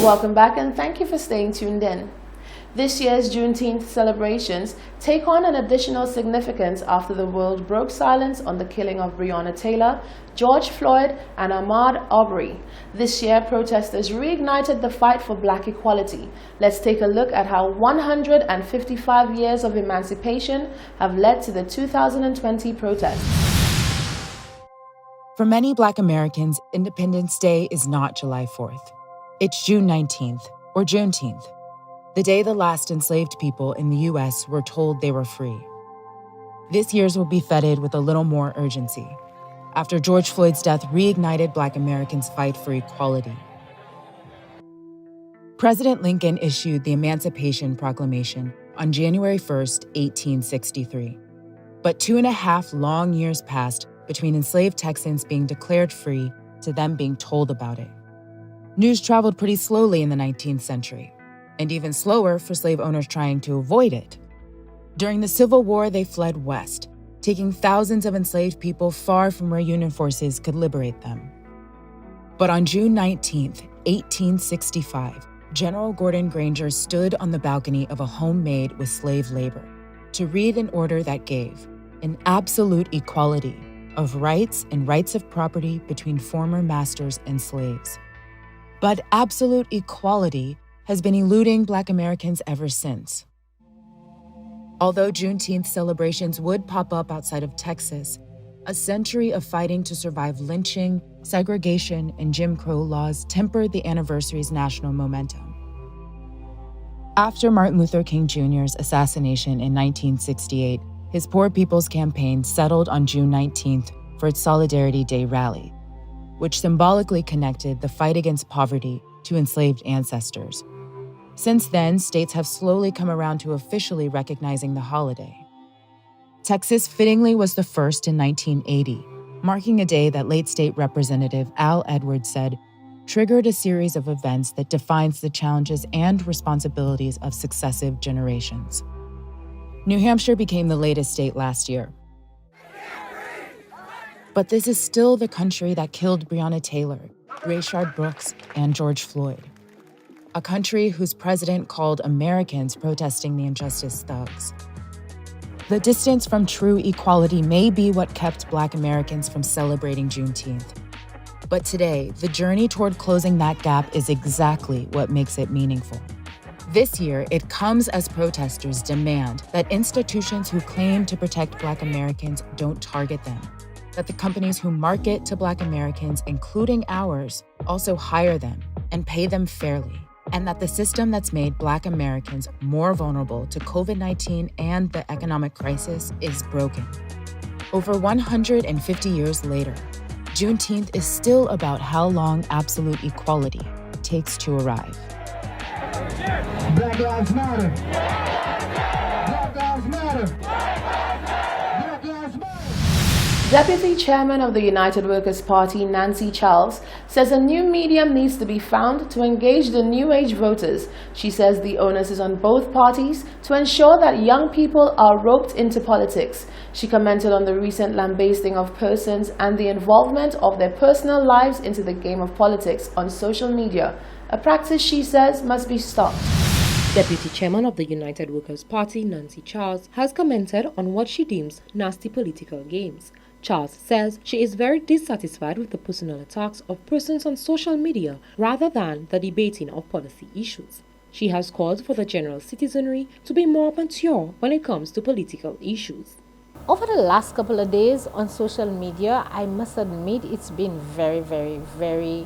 Welcome back and thank you for staying tuned in. This year's Juneteenth celebrations take on an additional significance after the world broke silence on the killing of Breonna Taylor, George Floyd, and Ahmaud Arbery. This year, protesters reignited the fight for black equality. Let's take a look at how 155 years of emancipation have led to the 2020 protests. For many Black Americans, Independence Day is not July 4th. It's June 19th, or Juneteenth, the day the last enslaved people in the U.S. were told they were free. This year's will be feted with a little more urgency, after George Floyd's death reignited Black Americans' fight for equality. President Lincoln issued the Emancipation Proclamation on January 1st, 1863. But 2.5 long years passed between enslaved Texans being declared free to them being told about it. News traveled pretty slowly in the 19th century, and even slower for slave owners trying to avoid it. During the Civil War, they fled west, taking thousands of enslaved people far from where Union forces could liberate them. But on June 19, 1865, General Gordon Granger stood on the balcony of a home made with slave labor to read an order that gave an absolute equality of rights and rights of property between former masters and slaves. But absolute equality has been eluding Black Americans ever since. Although Juneteenth celebrations would pop up outside of Texas, a century of fighting to survive lynching, segregation, and Jim Crow laws tempered the anniversary's national momentum. After Martin Luther King Jr.'s assassination in 1968, his Poor People's Campaign settled on June 19th for its Solidarity Day rally, which symbolically connected the fight against poverty to enslaved ancestors. Since then, states have slowly come around to officially recognizing the holiday. Texas fittingly was the first in 1980, marking a day that late State Representative Al Edwards said triggered a series of events that defines the challenges and responsibilities of successive generations. New Hampshire became the latest state last year. But this is still the country that killed Breonna Taylor, Rayshard Brooks, and George Floyd. A country whose president called Americans protesting the injustice thugs. The distance from true equality may be what kept Black Americans from celebrating Juneteenth. But today, the journey toward closing that gap is exactly what makes it meaningful. This year, it comes as protesters demand that institutions who claim to protect Black Americans don't target them, that the companies who market to Black Americans, including ours, also hire them and pay them fairly, and that the system that's made Black Americans more vulnerable to COVID-19 and the economic crisis is broken. Over 150 years later, Juneteenth is still about how long absolute equality takes to arrive. Black Lives Matter. Black Lives Matter. Black Lives Matter. Deputy Chairman of the United Workers' Party, Nancy Charles, says a new medium needs to be found to engage the new age voters. She says the onus is on both parties to ensure that young people are roped into politics. She commented on the recent lambasting of persons and the involvement of their personal lives into the game of politics on social media, a practice she says must be stopped. Deputy Chairman of the United Workers' Party, Nancy Charles, has commented on what she deems nasty political games. Charles says she is very dissatisfied with the personal attacks of persons on social media rather than the debating of policy issues. She has called for the general citizenry to be more mature when it comes to political issues. Over the last couple of days on social media, I must admit it's been very, very, very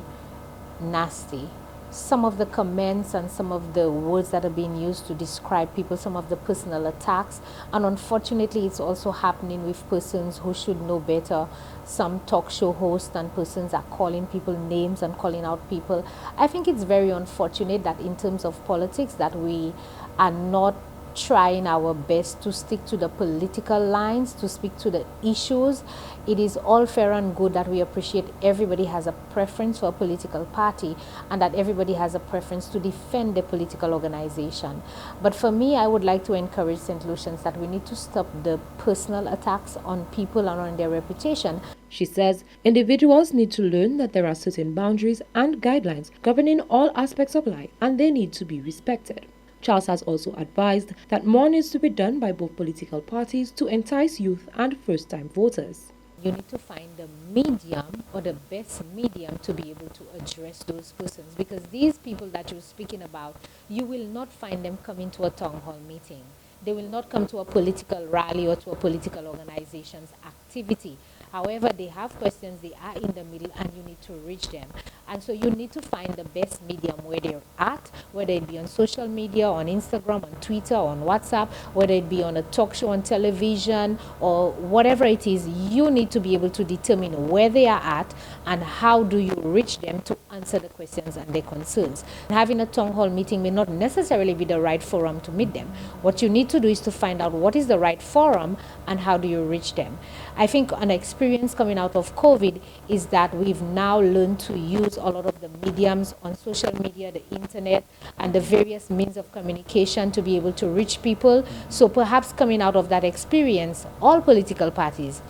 nasty. Some of the comments and some of the words that are being used to describe people, some of the personal attacks, and unfortunately it's also happening with persons who should know better. Some talk show hosts and persons are calling people names and calling out people. I think it's very unfortunate that in terms of politics that we are not trying our best to stick to the political lines, to speak to the issues. It is all fair and good that we appreciate everybody has a preference for a political party and that everybody has a preference to defend the political organization. But for me, I would like to encourage St. Lucians that we need to stop the personal attacks on people and on their reputation. She says individuals need to learn that there are certain boundaries and guidelines governing all aspects of life and they need to be respected. Charles has also advised that more needs to be done by both political parties to entice youth and first-time voters. You need to find the medium or the best medium to be able to address those persons, because these people that you're speaking about, you will not find them coming to a town hall meeting. They will not come to a political rally or to a political organization's activity. However, they have questions, they are in the middle, and you need to reach them. And so you need to find the best medium where they're at, whether it be on social media, on Instagram, on Twitter, on WhatsApp, whether it be on a talk show on television, or whatever it is. You need to be able to determine where they are at and how do you reach them to answer the questions and their concerns. Having a town hall meeting may not necessarily be the right forum to meet them. What you need to do is to find out what is the right forum and how do you reach them. I think an experience coming out of COVID is that we've now learned to use a lot of the mediums on social media, the internet, and the various means of communication to be able to reach people. So perhaps coming out of that experience, all political parties,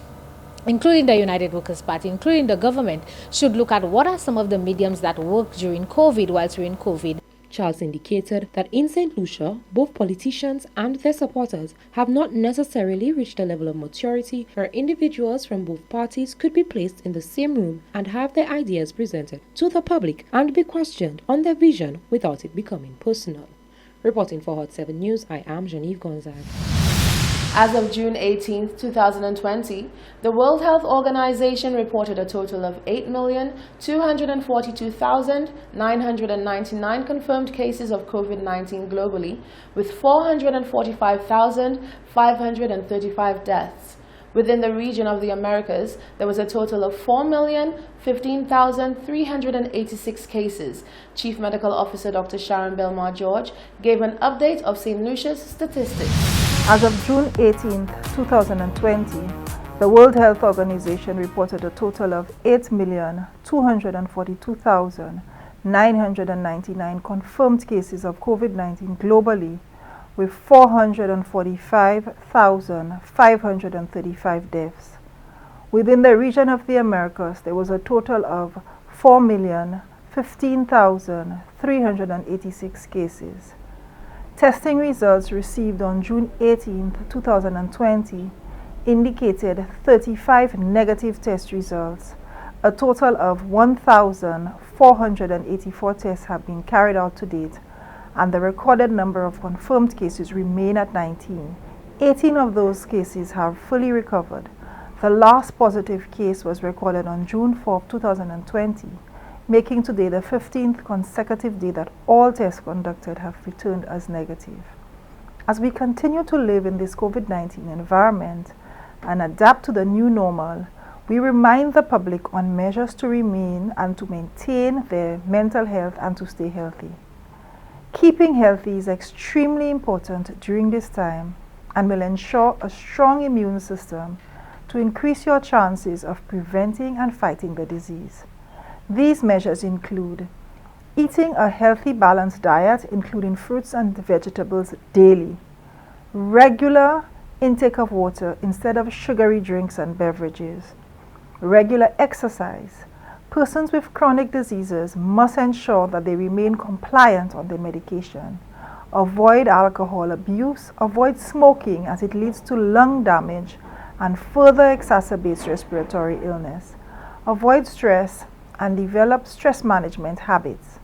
including the United Workers' Party, including the government, should look at what are some of the mediums that worked during COVID whilst we're in COVID. Charles indicated that in St. Lucia, both politicians and their supporters have not necessarily reached a level of maturity where individuals from both parties could be placed in the same room and have their ideas presented to the public and be questioned on their vision without it becoming personal. Reporting for Hot 7 News, I am Genevieve Gonzaga. As of June 18, 2020, the World Health Organization reported a total of 8,242,999 confirmed cases of COVID-19 globally, with 445,535 deaths. Within the region of the Americas, there was a total of 4,015,386 cases. Chief Medical Officer Dr. Sharon Belmar George gave an update of St. Lucia's statistics. As of June 18, 2020, the World Health Organization reported a total of 8,242,999 confirmed cases of COVID-19 globally, with 445,535 deaths. Within the region of the Americas, there was a total of 4,015,386 cases. Testing results received on June 18, 2020 indicated 35 negative test results. A total of 1,484 tests have been carried out to date, and the recorded number of confirmed cases remain at 19. 18 of those cases have fully recovered. The last positive case was recorded on June 4, 2020, making today the 15th consecutive day that all tests conducted have returned as negative. As we continue to live in this COVID-19 environment and adapt to the new normal, we remind the public on measures to remain and to maintain their mental health and to stay healthy. Keeping healthy is extremely important during this time and will ensure a strong immune system to increase your chances of preventing and fighting the disease. These measures include eating a healthy, balanced diet, including fruits and vegetables daily, regular intake of water instead of sugary drinks and beverages, regular exercise. Persons with chronic diseases must ensure that they remain compliant on their medication. Avoid alcohol abuse, avoid smoking as it leads to lung damage and further exacerbates respiratory illness. Avoid stress and develop stress management habits.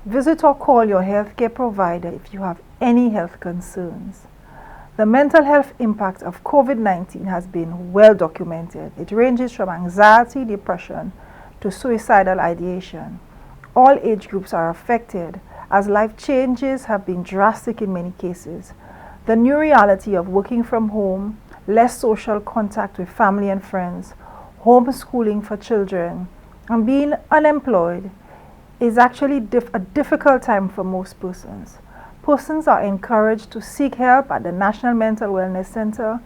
Visit or call your healthcare provider if you have any health concerns. The mental health impact of COVID-19 has been well documented. It ranges from anxiety, depression, to suicidal ideation. All age groups are affected, as life changes have been drastic in many cases. The new reality of working from home, less social contact with family and friends, homeschooling for children, and being unemployed is actually a difficult time for most persons. Persons are encouraged to seek help at the National Mental Wellness Center,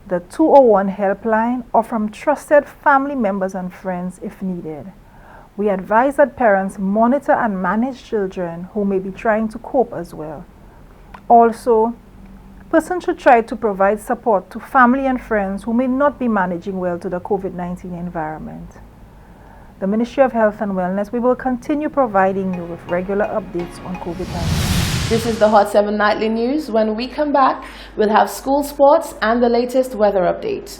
the 201 helpline, or from trusted family members and friends if needed. We advise that parents monitor and manage children who may be trying to cope as well. Also, Persons should try to provide support to family and friends who may not be managing well to the COVID-19 environment. The Ministry of Health and Wellness, we will continue providing you with regular updates on COVID-19. This is the Hot 7 Nightly News. When we come back, we'll have school sports and the latest weather update.